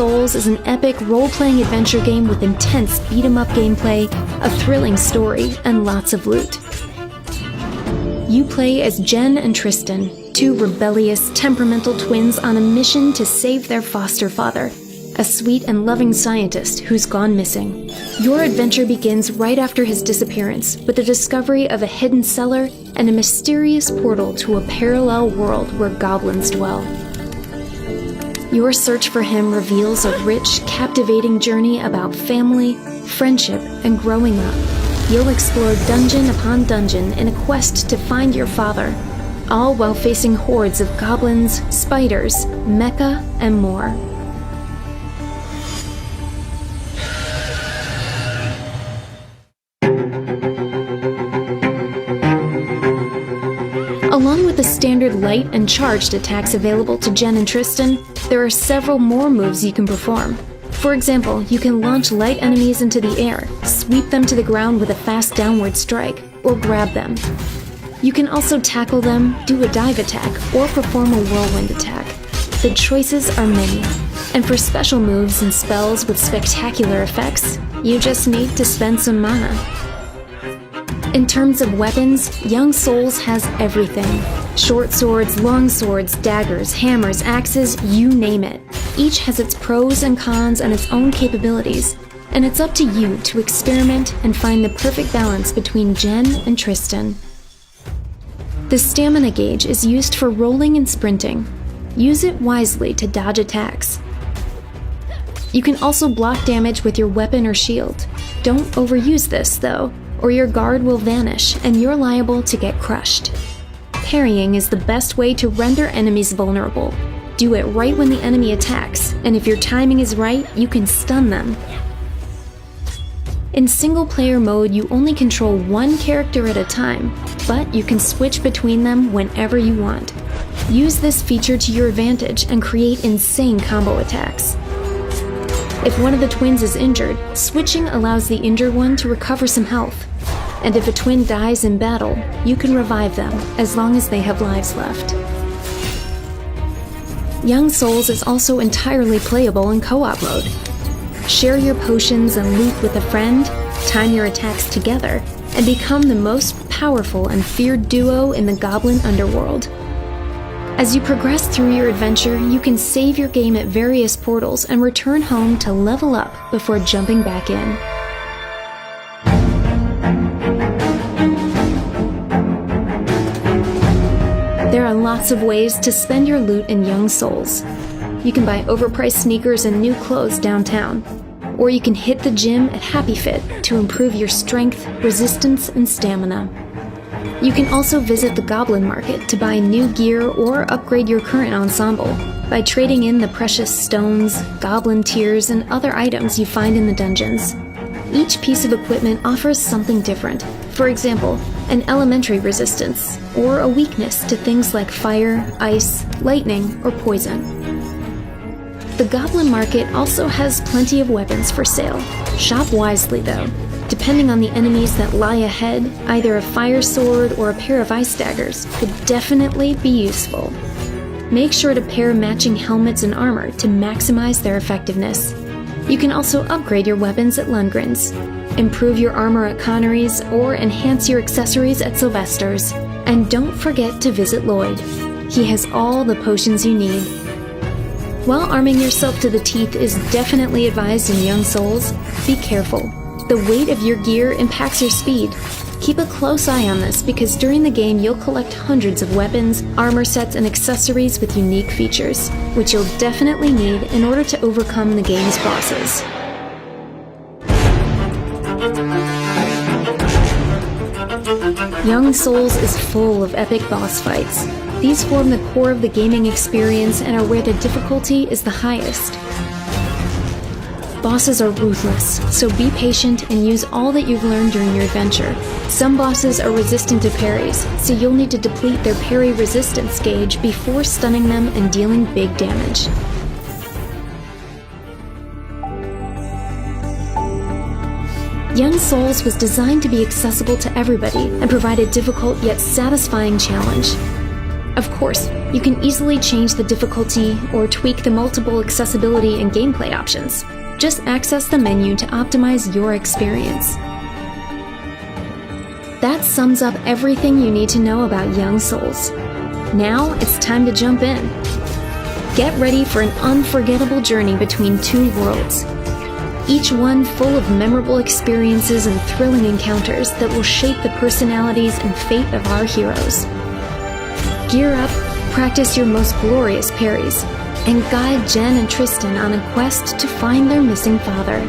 Souls is an epic role-playing adventure game with intense beat-em-up gameplay, a thrilling story, and lots of loot. You play as Jen and Tristan, two rebellious, temperamental twins on a mission to save their foster father, a sweet and loving scientist who's gone missing. Your adventure begins right after his disappearance with the discovery of a hidden cellar and a mysterious portal to a parallel world where goblins dwell. Your search for him reveals a rich, captivating journey about family, friendship, and growing up. You'll explore dungeon upon dungeon in a quest to find your father, all while facing hordes of goblins, spiders, mecha, and more. Along with the standard light and charged attacks available to Jen and Tristan, there are several more moves you can perform. For example, you can launch light enemies into the air, sweep them to the ground with a fast downward strike, or grab them. You can also tackle them, do a dive attack, or perform a whirlwind attack. The choices are many, and for special moves and spells with spectacular effects, you just need to spend some mana. In terms of weapons, Young Souls has everything. Short swords, long swords, daggers, hammers, axes, you name it. Each has its pros and cons and its own capabilities, and it's up to you to experiment and find the perfect balance between Jen and Tristan. The stamina gauge is used for rolling and sprinting. Use it wisely to dodge attacks. You can also block damage with your weapon or shield. Don't overuse this, though, or your guard will vanish and you're liable to get crushed. Parrying is the best way to render enemies vulnerable. Do it right when the enemy attacks, and if your timing is right, you can stun them. In single-player mode, you only control one character at a time, but you can switch between them whenever you want. Use this feature to your advantage and create insane combo attacks. If one of the twins is injured, switching allows the injured one to recover some health. And if a twin dies in battle, you can revive them as long as they have lives left. Young Souls is also entirely playable in co-op mode. Share your potions and loot with a friend, time your attacks together, and become the most powerful and feared duo in the Goblin underworld. As you progress through your adventure, you can save your game at various portals and return home to level up before jumping back in. There are lots of ways to spend your loot in Young Souls. You can buy overpriced sneakers and new clothes downtown, or you can hit the gym at Happy Fit to improve your strength, resistance, and stamina. You can also visit the Goblin Market to buy new gear or upgrade your current ensemble by trading in the precious stones, goblin tears, and other items you find in the dungeons. Each piece of equipment offers something different. For example, an elementary resistance, or a weakness to things like fire, ice, lightning, or poison. The Goblin Market also has plenty of weapons for sale. Shop wisely though. Depending on the enemies that lie ahead, either a fire sword or a pair of ice daggers could definitely be useful. Make sure to pair matching helmets and armor to maximize their effectiveness. You can also upgrade your weapons at Lundgren's, improve your armor at Connery's, or enhance your accessories at Sylvester's. And don't forget to visit Lloyd. He has all the potions you need. While arming yourself to the teeth is definitely advised in Young Souls, be careful. The weight of your gear impacts your speed. Keep a close eye on this because during the game you'll collect hundreds of weapons, armor sets, and accessories with unique features, which you'll definitely need in order to overcome the game's bosses. Young Souls is full of epic boss fights. These form the core of the gaming experience and are where the difficulty is the highest. Bosses are ruthless, so be patient and use all that you've learned during your adventure. Some bosses are resistant to parries, so you'll need to deplete their parry resistance gauge before stunning them and dealing big damage. Young Souls was designed to be accessible to everybody and provide a difficult yet satisfying challenge. Of course, you can easily change the difficulty or tweak the multiple accessibility and gameplay options. Just access the menu to optimize your experience. That sums up everything you need to know about Young Souls. Now it's time to jump in. Get ready for an unforgettable journey between two worlds, each one full of memorable experiences and thrilling encounters that will shape the personalities and fate of our heroes. Gear up, practice your most glorious parries, and guide Jen and Tristan on a quest to find their missing father.